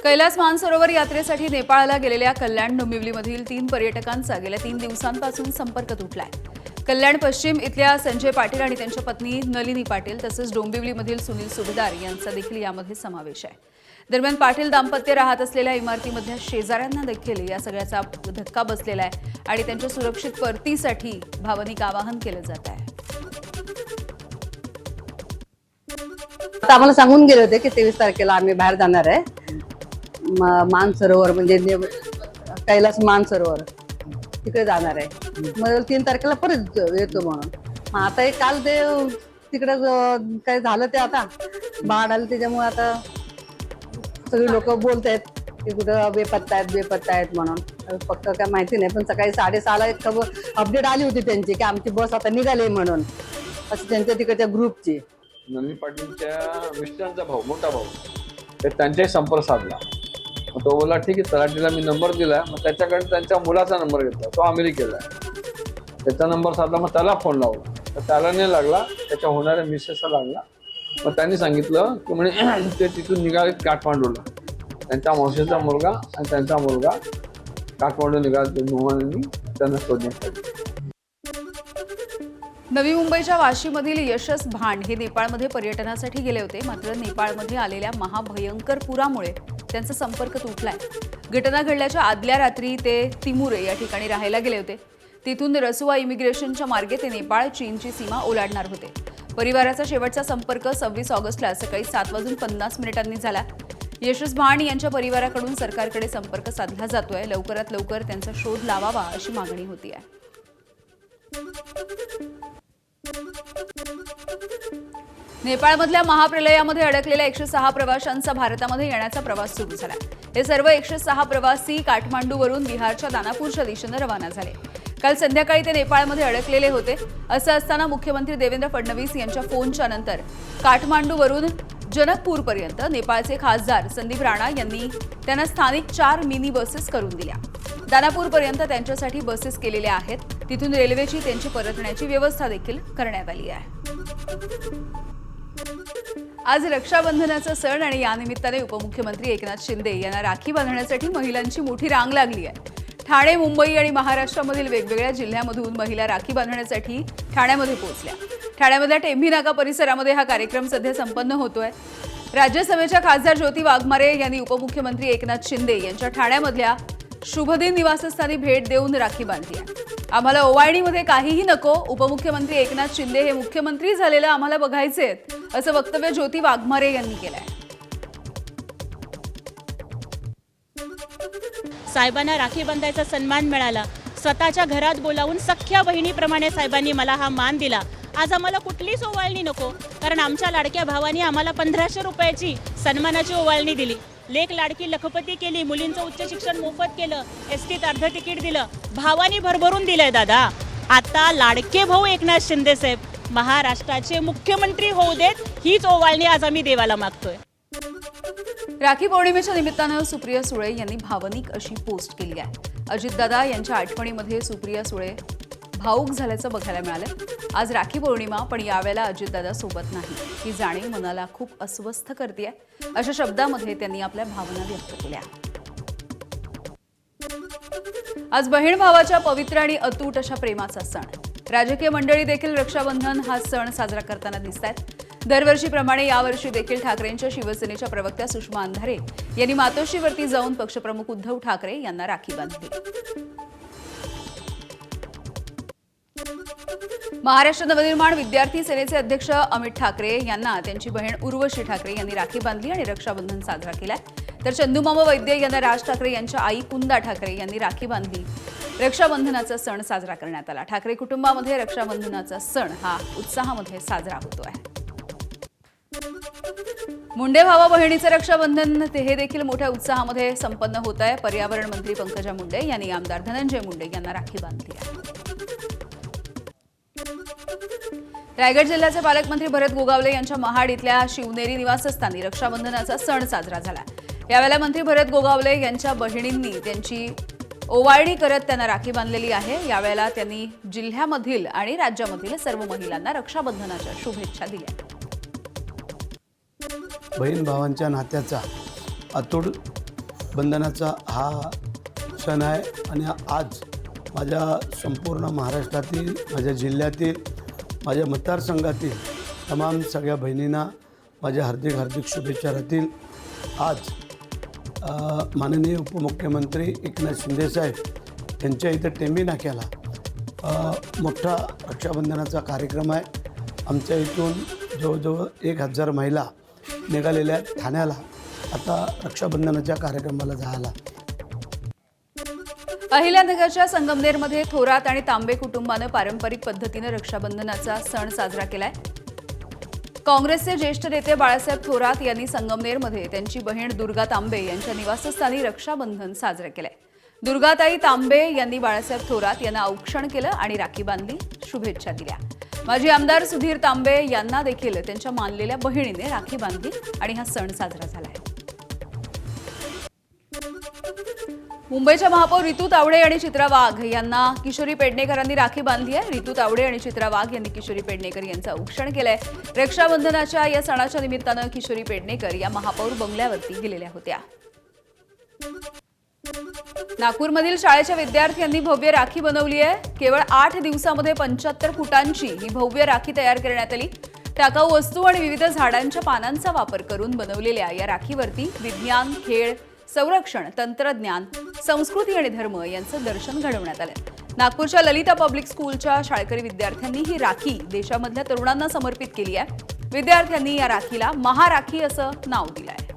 कैलास मानसरोवर यात्रेसाठी नेपाळला गेलेल्या कल्याण डोंबिवलीमधील 3 पर्यटकांचा गेल्या 3 दिवसांपासून संपर्क तुटलाय। कल्याण पश्चिम इथल्या संजय पाटील आणि त्यांच्या पत्नी नलिनी पाटील तसंच डोंबिवलीमधील सुनील सुभेदार यांचा देखील यामध्ये समावेश आहे। दरम्यान पाटील दाम्पत्य राहत असलेल्या इमारतीमधल्या शेजाऱ्यांना देखील या सगळ्याचा धक्का बसलेला आहे आणि त्यांच्या सुरक्षित परतीसाठी भावनिक आवाहन केलं जात आहे। आता आम्हाला सांगून गेले होते की 23 तारखेला आम्ही बाहेर जाणार आहे, मानसरोवर म्हणजे कैलास मानसरोवर तिकडे जाणार आहे। मग 3 तारखेला परत येतो म्हणून मग आता काल ते तिकडे काय झालं ते आता बाढ आली त्याच्यामुळे आता सगळी लोक बोलतायत की कुठं बेपत्ता आहेत म्हणून। फक्त काय माहिती नाही, पण सकाळी 6:30ला एक खबर अपडेट आली होती त्यांची की आमची बस आता निघाली म्हणून, असं त्यांच्या तिकडच्या ग्रुपची। नलिनी पाटीलच्या मिस्टरांचा भाऊ, मोठा भाऊ, तर त्यांच्याही संपर्क साधला। मग तो बोला ठीक आहे, तलाठीला मी नंबर दिला। मग त्याच्याकडे त्यांच्या मुलाचा नंबर घेतला, तो अमेरिकेला आहे, त्याचा नंबर साधला। मग त्याला फोन लावला तर त्याला नाही लागला, त्याच्या होणाऱ्या मिसेसला लागला। मग त्यांनी सांगितलं की म्हणजे ते तिथून निघाले काठमांडूला, त्यांच्या मावशीचा मुलगा आणि त्यांचा मुलगा काठमांडू निघाले विमानाने त्यांना शोधण्यासाठी। नवी मुंबईच्या वाशीमधील यशस भांड हे नेपाळमध्ये पर्यटनासाठी गेले होते, मात्र नेपाळमध्ये आलेल्या महाभयंकर पुरामुळे त्यांचा संपर्क तुटलाय। घटना घडल्याच्या आदल्या रात्री ते तिमुरे या ठिकाणी राहायला गेले होते। तिथून रसुवा इमिग्रेशनच्या मार्गे ते नेपाळ चीनची सीमा ओलांडणार होते। परिवाराचा शेवटचा संपर्क 26 ऑगस्टला सकाळी 7:50 झाला। यशस भांड यांच्या परिवाराकडून सरकारकडे संपर्क साधला जातोय। लवकरात लवकर त्यांचा शोध लावावा अशी मागणी होती आहे। नेपाळमधल्या महाप्रलयामध्ये अडकलेल्या 106 प्रवाशांचा भारतामध्ये येण्याचा प्रवास सुरू झाला। हे सर्व 106 प्रवासी काठमांडूवरून बिहारच्या दानापूरच्या दिशेने रवाना झाले। काल संध्याकाळी ते नेपाळमध्ये अडकलेले होते। असं असताना मुख्यमंत्री देवेंद्र फडणवीस यांच्या फोनच्या नंतर काठमांडूवरून जनकपूरपर्यंत नेपाळचे खासदार संदीप राणा यांनी त्यांना स्थानिक 4 मिनी बसेस करून दिल्या। दानापूरपर्यंत त्यांच्यासाठी बसेस केलेल्या आहेत। तिथून रेल्वेची त्यांची परतण्याची व्यवस्था देखील करण्यात आली आहे। आज रक्षाबंधनाचा सण आणि या निमित्ताने उपमुख्यमंत्री एकनाथ शिंदे यांना राखी बांधण्यासाठी महिलांची मोठी रांग लागली आहे। ठाणे, मुंबई आणि महाराष्ट्रामधील वेगवेगळ्या जिल्ह्यामधून महिला राखी बांधण्यासाठी ठाण्यामध्ये पोहोचल्या। ठाण्यामधल्या टेंभी नाका परिसरामध्ये हा कार्यक्रम सध्या संपन्न होतोय। राज्यसभेच्या खासदार ज्योती वाघमारे यांनी उपमुख्यमंत्री एकनाथ शिंदे यांच्या ठाण्यामधल्या शुभदिन निवासस्थानी भेट देऊन राखी बांधली आहे। आम्हाला ओवाळणीमध्ये काहीही नको, उपमुख्यमंत्री एकनाथ शिंदे हे मुख्यमंत्री झालेलं आम्हाला बघायचेत, असं वक्तव्य ज्योती वाघमारे यांनी केलंय। साहेबांना राखी बांधायचा सन्मान मिळाला। स्वतःच्या घरात बोलावून सख्या बहिणीप्रमाणे साहेबांनी मला हा मान दिला। आज आम्हाला कुठलीच ओवाळणी नको, कारण आमच्या लाडक्या भावानी आम्हाला 1500 रुपयाची सन्मानाची ओवाळणी दिली। लेक लाडकी लखपती केली, मुलींचं उच्च शिक्षण मोफत केलं, एसटीत अर्ध तिकीट दिलं, भावानी भरभरून दिलंय दादा। आता लाडके भाऊ एकनाथ शिंदे साहेब महाराष्ट्राचे मुख्यमंत्री होऊ देत, हीच ओवाळणी आज आम्ही देवाला मागतोय। राखी पौर्णिमेच्या निमित्तानं सुप्रिया सुळे यांनी भावनिक अशी पोस्ट केली आहे। अजितदादा यांच्या आठवणीमध्ये सुप्रिया सुळे भावूक झाल्याचं बघायला मिळालं। आज राखी पौर्णिमा, पण यावेळेला अजितदादा सोबत नाही, ही जाणीव मनाला खूप अस्वस्थ करते, अशा शब्दामध्ये त्यांनी आपल्या भावना व्यक्त केल्या। आज बहीण भावाच्या पवित्र आणि अतूट अशा प्रेमाचा सण। राजकीय मंडळी देखील रक्षाबंधन हा सण साजरा करताना दिसतायत। दरवर्षीप्रमाणे यावर्षी देखील ठाकरेंच्या शिवसेनेच्या प्रवक्त्या सुषमा अंधारे यांनी मातोश्रीवरती जाऊन पक्षप्रमुख उद्धव ठाकरे यांना राखी बांधली। महाराष्ट्र नवनिर्माण विद्यार्थी सेनेचे अध्यक्ष अमित ठाकरे यांना त्यांची बहीण उर्वशी ठाकरे यांनी राखी बांधली आणि रक्षाबंधन साजरा केलाय। तर चंदूमामा वैद्य यांना राज ठाकरे यांच्या आई कुंदा ठाकरे यांनी राखी बांधली। रक्षाबंधनाचा सण साजरा करण्यात आला। ठाकरे कुटुंबामध्ये रक्षाबंधनाचा सण हा उत्साहामध्ये साजरा होतोय। मुंडे भावा बहिणीचे रक्षाबंधन हे देखील मोठ्या उत्साहामध्ये संपन्न होत आहे। पर्यावरण मंत्री पंकजा मुंडे यांनी आमदार धनंजय मुंडे यांना राखी बांधली आहे। रायगड जिल्ह्याचे पालकमंत्री भरत गोगावले यांच्या महाड इथल्या शिवनेरी निवासस्थानी रक्षाबंधनाचा सण साजरा झाला। यावेळेला मंत्री भरत गोगावले यांच्या बहिणींनी त्यांची ओवाळणी करत त्यांना राखी बांधलेली आहे। यावेळेला त्यांनी जिल्ह्यामधील आणि राज्यामधील सर्व महिलांना रक्षाबंधनाच्या शुभेच्छा दिल्या। बहीण भावांच्या नात्याचा अतूट बंधनाचा हा सण आहे आणि आज माझ्या संपूर्ण महाराष्ट्रातील, माझ्या जिल्ह्यातील, माझ्या मतदारसंघातील तमाम सगळ्या बहिणींना माझ्या हार्दिक हार्दिक शुभेच्छा राहतील. आज माननीय उपमुख्यमंत्री एकनाथ शिंदेसाहेब यांच्या इथं टेंबी नाक्याला मोठा रक्षाबंधनाचा कार्यक्रम आहे. आमच्या इथून जवळजवळ 1000 महिला निघालेल्या आहेत ठाण्याला आता रक्षाबंधनाच्या कार्यक्रमाला जायला. अहिल्यानगरच्या संगमनेरमध्ये थोरात आणि तांबे कुटुंबानं पारंपरिक पद्धतीनं रक्षाबंधनाचा सण साजरा केलाय. काँग्रेसचे ज्येष्ठ नेते बाळासाहेब थोरात यांनी संगमनेरमध्ये त्यांची बहीण दुर्गा तांबे यांच्या निवासस्थानी रक्षाबंधन साजरे केलंय. दुर्गाताई तांबे यांनी बाळासाहेब थोरात यांना औक्षण केलं आणि राखी बांधली, शुभेच्छा दिल्या. माजी आमदार सुधीर तांबे यांना देखील त्यांच्या मानलेल्या बहिणीने राखी बांधली आणि हा सण साजरा झालाय. मुंबईच्या महापौर रितू तावडे आणि चित्रा वाघ यांना किशोरी पेडणेकरांनी राखी बांधली आहे. रितू तावडे आणि चित्रा वाघ यांनी किशोरी पेडणेकर यांचं औक्षण केलंय. रक्षाबंधनाच्या या सणाच्या निमित्तानं किशोरी पेडणेकर या महापौर बंगल्यावरती गेलेल्या होत्या. नागपूरमधील शाळेच्या विद्यार्थ्यांनी भव्य राखी बनवली आहे. केवळ 8 दिवसामध्ये 75 फुटांची ही भव्य राखी तयार करण्यात आली. टाकाऊ वस्तू आणि विविध झाडांच्या पानांचा वापर करून बनवलेल्या या राखीवरती विज्ञान, खेळ, संरक्षण, तंत्रज्ञान, संस्कृती आणि धर्म यांचं दर्शन घडवण्यात आलं. नागपूरच्या ललिता पब्लिक स्कूलच्या शाळकरी विद्यार्थ्यांनी ही राखी देशामधल्या तरुणांना समर्पित केली आहे. विद्यार्थ्यांनी या राखीला महाराखी असं नाव दिलं आहे.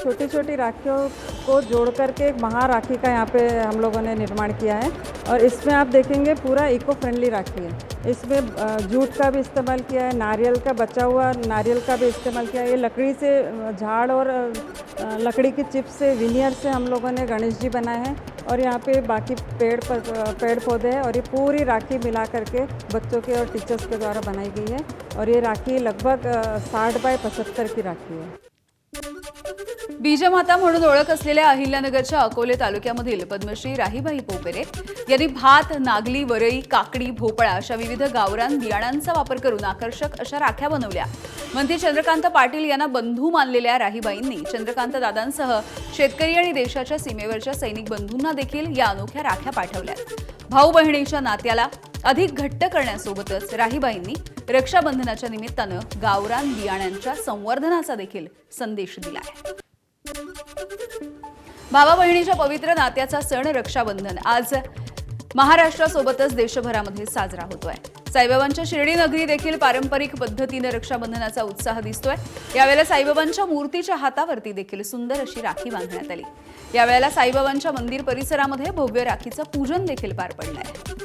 छोटी छोटी राखियों को जोड़ करके एक महाराखी का यहाँ पे हम लोगों ने निर्माण किया है और इसमें आप देखेंगे पूरा इको फ्रेंडली राखी है. इसमें जूट का भी इस्तेमाल किया है, नारियल का बचा हुआ नारियल का भी इस्तेमाल किया है. ये लकड़ी से झाड़ और लकड़ी की चिप्स से विनियर से हम लोगों ने गणेश जी बनाए हैं और यहाँ पे बाकी पेड़ पौधे हैं और ये पूरी राखी मिला करके बच्चों के और टीचर्स के द्वारा बनाई गई है और ये राखी लगभग 60 बाय 75 की राखी है. बीजमाता म्हणून ओळख असलेल्या अहिल्यानगरच्या अकोले तालुक्यामधील पद्मश्री राहीबाई पोपेरे यांनी भात, नागली, वरई, काकडी, भोपळा अशा विविध गावरान बियाणांचा वापर करून आकर्षक अशा राख्या बनवल्या. मंत्री चंद्रकांत पाटील यांना बंधू मानलेल्या राहीबाईंनी चंद्रकांत दादांसह शेतकरी आणि देशाच्या सीमेवरच्या सैनिक बंधूंना देखील या अनोख्या राख्या पाठवल्यात. भाऊ बहिणीच्या नात्याला अधिक घट्ट करण्यासोबतच राहीबाईंनी रक्षाबंधनाच्या निमित्तानं गावरान बियाण्यांच्या संवर्धनाचा देखील संदेश दिलाय. भावा बहिणीच्या पवित्र नात्याचा सण रक्षाबंधन आज महाराष्ट्रासोबतच देशभरामध्ये साजरा होतोय. साईबाबांच्या शिर्डी नगरी देखील पारंपरिक पद्धतीने रक्षाबंधनाचा उत्साह दिसतोय. यावेळेला साईबाबांच्या मूर्तीच्या हातावरती देखील सुंदर अशी राखी बांधण्यात आली. यावेळेला साईबाबांच्या मंदिर परिसरामध्ये भव्य राखीचं पूजन देखील पार पडलंय.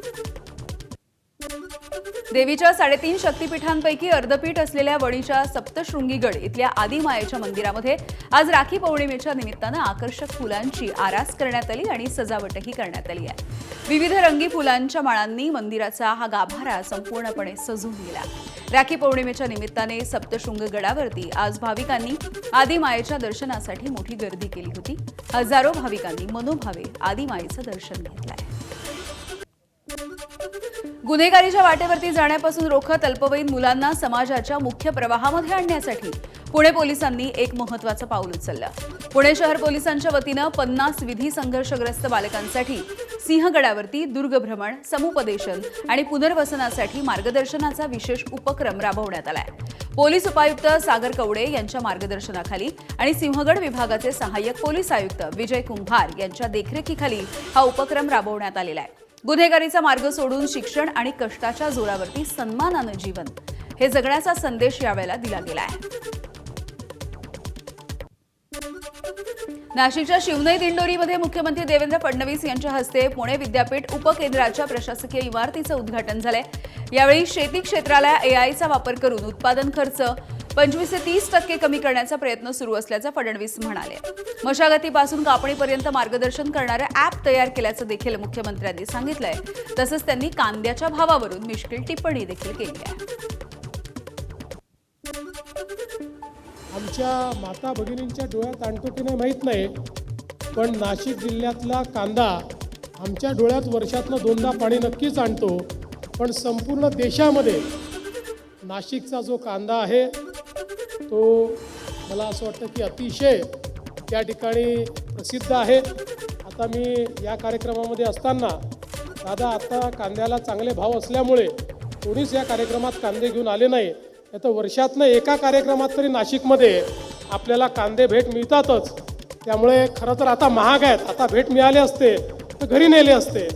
देवीच्या 3.5 शक्तिपीठांपैकी अर्धपीठ असलेल्या वणीच्या सप्तशृंगीगड इथल्या आदिमायेच्या मंदिरामध्ये आज राखी पौर्णिमेच्या निमित्तानं आकर्षक फुलांची आरास करण्यात आली आणि सजावटही करण्यात आली आहे. विविध रंगी फुलांच्या माळांनी मंदिराचा हा गाभारा संपूर्णपणे सजून गेला. राखी पौर्णिमेच्या निमित्ताने सप्तशृंग गडावरती आज भाविकांनी आदिमायेच्या दर्शनासाठी मोठी गर्दी केली होती. हजारो भाविकांनी मनोभावे आदिमायेचं दर्शन घेतलंय. गुन्हेगारीच्या वाटेवरती जाण्यापासून रोखत अल्पवयीन मुलांना समाजाच्या मुख्य प्रवाहामध्ये आणण्यासाठी पुणे पोलिसांनी एक महत्त्वाचं पाऊल उचललं. पुणे शहर पोलिसांच्या वतीनं 50 विधी संघर्षग्रस्त बालकांसाठी सिंहगडावरती दुर्गभ्रमण, समुपदेशन आणि पुनर्वसनासाठी मार्गदर्शनाचा विशेष उपक्रम राबवण्यात आलाय. पोलीस उपायुक्त सागर कवडे यांच्या मार्गदर्शनाखाली आणि सिंहगड विभागाचे सहाय्यक पोलीस आयुक्त विजय कुंभार यांच्या देखरेखीखाली हा उपक्रम राबवण्यात आलेला आहे. गुन्हेगारीचा मार्ग सोडून शिक्षण आणि कष्टाच्या जोरावरती सन्मानानं जीवन हे जगण्याचा संदेश यावेळेला दिला गेला आहे. नाशिकच्या शिवनेरी दिंडोरीमध्ये मुख्यमंत्री देवेंद्र फडणवीस यांच्या हस्ते पुणे विद्यापीठ उपकेंद्राच्या प्रशासकीय इमारतीचं उद्घाटन झालंय. यावेळी शेती क्षेत्राला एआयचा वापर करून उत्पादन खर्च 25 ते 30% कमी करण्याचा प्रयत्न सुरू असल्याचं फडणवीस म्हणाले. मशागतीपासून कापणीपर्यंत मार्गदर्शन करणारं ॲप तयार केल्याचं देखील मुख्यमंत्र्यांनी सांगितलंय. तसंच त्यांनी कांद्याच्या भावावरून मिश्किल टिप्पणी देखील केली आहे. आमच्या माता भगिनींच्या डोळ्यात आणतो की नाही माहीत नाही, पण नाशिक जिल्ह्यातला कांदा आमच्या डोळ्यात वर्षातनं 2दा पाणी नक्कीच आणतो. पण संपूर्ण देशामध्ये नाशिकचा जो कांदा आहे तो मला असं वाटतं की अतिशय त्या ठिकाणी प्रसिद्ध आहेत. आता मी या कार्यक्रमामध्ये असताना दादा आता कांद्याला चांगले भाव असल्यामुळे कोणीच या कार्यक्रमात कांदे घेऊन आले नाही. आता वर्षातनं एका कार्यक्रमात तरी नाशिकमध्ये आपल्याला कांदे भेट मिळतातच. त्यामुळे खरं तर आता महाग आहेत. आता भेट मिळाले असते तर घरी नेले असते.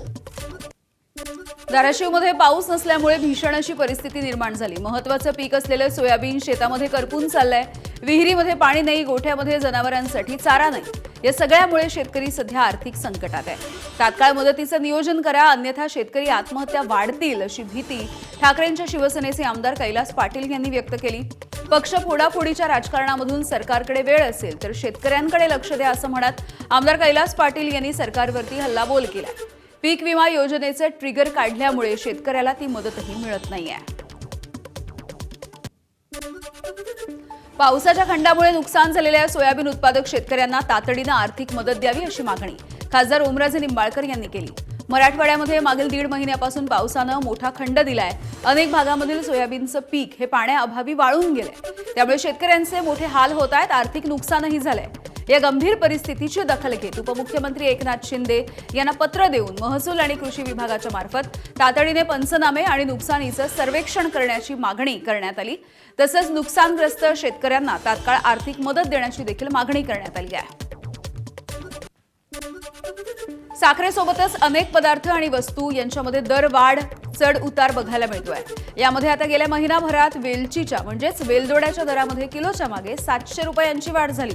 धाराशिवमध्ये पाऊस नसल्यामुळे भीषण अशी परिस्थिती निर्माण झाली. महत्त्वाचं पीक असलेलं सोयाबीन शेतामध्ये करपून चाललंय. विहिरीमध्ये पाणी नाही, गोठ्यामध्ये जनावरांसाठी चारा नाही. या सगळ्यामुळे शेतकरी सध्या आर्थिक संकटात आहे. तात्काळ मदतीचं नियोजन करा, अन्यथा शेतकरी आत्महत्या वाढतील अशी भीती ठाकरेंच्या शिवसेनेचे आमदार कैलास पाटील यांनी व्यक्त केली. पक्ष फोडाफोडीच्या राजकारणामधून सरकारकडे वेळ असेल तर शेतकऱ्यांकडे लक्ष द्या असं म्हणत आमदार कैलास पाटील यांनी सरकारवरती हल्लाबोल केला. पीक विमा योजनेचं ट्रिगर काढल्यामुळे शेतकऱ्याला ती मदतही मिळत नाहीये. पावसाच्या खंडामुळे नुकसान झालेल्या सोयाबीन उत्पादक शेतकऱ्यांना तातडीनं आर्थिक मदत द्यावी अशी मागणी खासदार ओमराजे निंबाळकर यांनी केली. मराठवाड्यामध्ये मागील 1.5 महिन्यापासून पावसानं मोठा खंड दिलाय. अनेक भागामधील सोयाबीनचं पीक हे पाण्याअभावी वाळून गेलंय. त्यामुळे शेतकऱ्यांचे मोठे हाल होत आहेत, आर्थिक नुकसानही झालंय. या गंभीर परिस्थितीची दखल घेत उपमुख्यमंत्री एकनाथ शिंदे यांना पत्र देऊन महसूल आणि कृषी विभागाच्या मार्फत तातडीने पंचनामे आणि नुकसानीचं सर्वेक्षण करण्याची मागणी करण्यात आली. तसंच नुकसानग्रस्त शेतकऱ्यांना तात्काळ आर्थिक मदत देण्याची देखील मागणी करण्यात आली आहे. साखरेसोबतच अनेक पदार्थ आणि वस्तू यांच्यामध्ये दरवाढ चढ उतार बघायला मिळतोय. यामध्ये आता गेल्या महिनाभरात वेलचीच्या म्हणजेच वेलदोड्याच्या दरामध्ये किलोच्या मागे 700 रुपयांची वाढ झाली.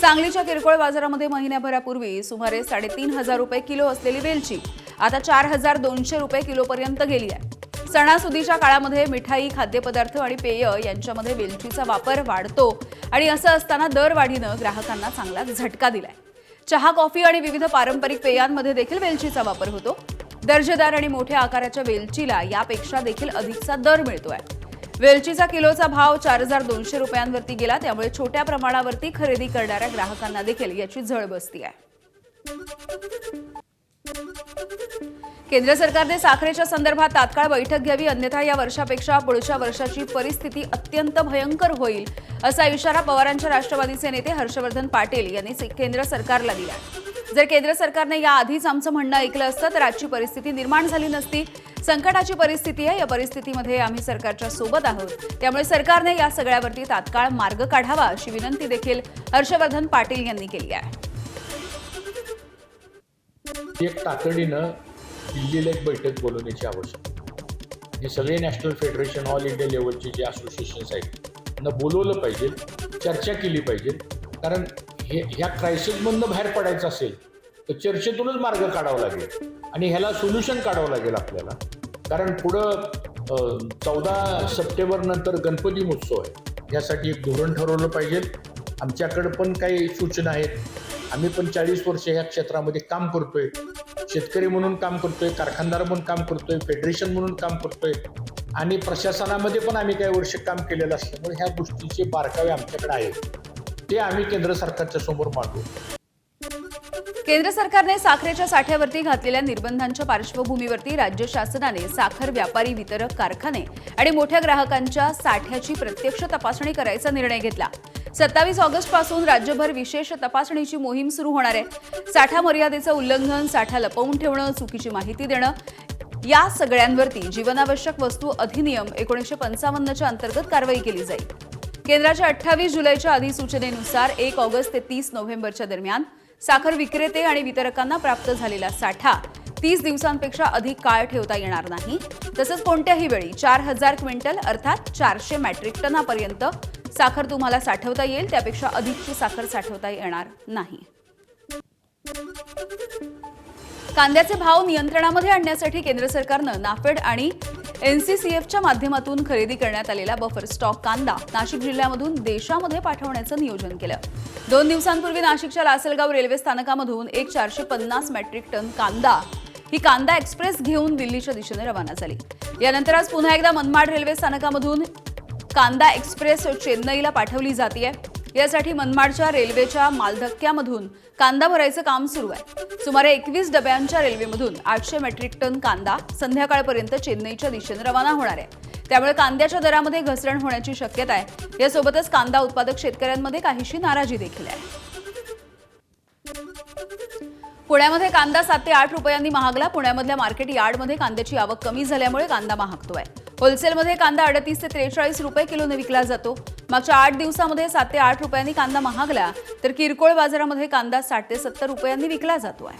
सांगलीच्या किरकोळ बाजारामध्ये महिन्याभरापूर्वी सुमारे 3,500 रुपये किलो असलेली वेलची आता 4,200 रुपये किलोपर्यंत गेली आहे. सणासुदीच्या काळामध्ये मिठाई, खाद्यपदार्थ आणि पेय यांच्यामध्ये वेलचीचा वापर वाढतो आणि असं असताना दरवाढीनं ग्राहकांना चांगला झटका दिलाय. चहा, कॉफी आणि विविध पारंपरिक पेयांमध्ये देखील वेलचीचा वापर होतो. दर्जेदार आणि मोठ्या आकाराच्या वेलचीला यापेक्षा देखील अधिकचा दर मिळतोय. वेलचीचा किलोचा भाव 4,200 रुपयांवरती गेला. त्यामुळे छोट्या प्रमाणावरती खरेदी करणाऱ्या ग्राहकांना देखील याची झळ बसती आहे. केंद्र सरकारने साखरेच्या संदर्भात तात्काळ बैठक घ्यावी, अन्यथा या वर्षापेक्षा पुढच्या वर्षाची परिस्थिती अत्यंत भयंकर होईल असा इशारा पवारांच्या राष्ट्रवादीचे नेते हर्षवर्धन पाटील यांनी केंद्र सरकारला दिला. जर केंद्र सरकारने याआधीच आमचं म्हणणं ऐकलं असतं तर आजची परिस्थिती निर्माण झाली नसती. संकटाची परिस्थिती आहे, या परिस्थितीमध्ये आम्ही सरकारच्या सोबत आहोत. त्यामुळे सरकारने या सगळ्यावरती तात्काळ मार्ग काढावा अशी विनंती देखील हर्षवर्धन पाटील यांनी केली आहे. एक तातडीनं दिल्लीला एक बैठक बोलवण्याची आवश्यकता. हे सगळे नॅशनल फेडरेशन ऑल इंडिया लेवलचे जे असोसिएशन्स आहेत त्यांना बोलवलं पाहिजे, चर्चा केली पाहिजे. कारण ह्या क्रायसिसमधनं बाहेर पडायचं असेल तर चर्चेतूनच मार्ग काढावा लागेल आणि ह्याला सोल्युशन काढावं लागेल आपल्याला. कारण पुढं 14 सप्टेंबर नंतर गणपती महोत्सव आहे. यासाठी एक धोरण ठरवलं पाहिजे. आमच्याकडं पण काही सूचना आहेत. आम्ही पण 40 वर्ष ह्या क्षेत्रामध्ये काम करतोय. शेतकरी म्हणून काम करतोय, कारखानदार म्हणून काम करतोय, फेडरेशन म्हणून काम करतोय आणि प्रशासनामध्ये पण आम्ही काही वर्ष काम केलेलं असल्यामुळे ह्या गोष्टीचे बारकावे आमच्याकडे आहेत. ते आम्ही केंद्र सरकारच्या समोर मांडू. केंद्र सरकारने साखरेच्या साठ्यावरती घातलेल्या निर्बंधांच्या पार्श्वभूमीवरती राज्य शासनाने साखर व्यापारी, वितरक, कारखाने आणि मोठ्या ग्राहकांच्या साठ्याची प्रत्यक्ष तपासणी करायचा निर्णय घेतला. 27 ऑगस्टपासून राज्यभर विशेष तपासणीची मोहीम सुरू होणार आहे. साठा मर्यादेचं उल्लंघन, साठा लपवून ठेवणं, चुकीची माहिती देणं या सगळ्यांवरती जीवनावश्यक वस्तू अधिनियम 1955च्या अंतर्गत कारवाई केली जाईल. केंद्राच्या 28 जुलैच्या अधिसूचनेनुसार 1 ऑगस्ट ते 30 नोव्हेंबरच्या दरम्यान साखर विक्रेते आणि वितरकांना प्राप्त झालेला साठा 30 दिवसांपेक्षा अधिक काळ ठेवता येणार नाही. तसंच कोणत्याही वेळी 4,000 क्विंटल अर्थात 400 मेट्रिक टनापर्यंत साखर तुम्हाला साठवता येईल, त्यापेक्षा अधिकची साखर साठवता येणार नाही. कांद्याचे भाव नियंत्रणामध्ये आणण्यासाठी केंद्र सरकारनं नाफेड आणि NCCFच्या माध्यमातून खरेदी करण्यात आलेला बफर स्टॉक कांदा नाशिक जिल्ह्यामधून देशामध्ये पाठवण्याचं नियोजन केलं. 2 दिवसांपूर्वी नाशिकच्या लासलगाव रेल्वे स्थानकामधून एक 450 मेट्रिक टन कांदा ही कांदा एक्सप्रेस घेऊन दिल्लीच्या दिशेने रवाना झाली. यानंतर आज पुन्हा एकदा मनमाड रेल्वे स्थानकामधून कांदा एक्सप्रेस चेन्नईला पाठवली जाते. यासाठी मनमाडच्या रेल्वेच्या मालधक्क्यामधून कांदा भरायचं काम सुरू आहे. सुमारे 21 डब्यांच्या रेल्वेमधून 800 मेट्रिक टन कांदा संध्याकाळपर्यंत चेन्नईच्या दिशेने रवाना होणार आहे. त्यामुळे कांद्याच्या दरामध्ये घसरण होण्याची शक्यता आहे. यासोबतच कांदा उत्पादक शेतकऱ्यांमध्ये काहीशी नाराजी देखील आहे. पुण्यामध्ये कांदा 7 ते 8 रुपयांनी महागला. पुण्यामधल्या मार्केट यार्डमध्ये कांद्याची आवक कमी झाल्यामुळे कांदा महागतोय. होलसेलमध्ये कांदा 38 ते 43 रुपये किलोने विकला जातो. मागच्या 8 दिवसामध्ये 7 ते 8 रुपयांनी कांदा महागला, तर किरकोळ बाजारामध्ये कांदा 60 ते 70 रुपयांनी विकला जातोय.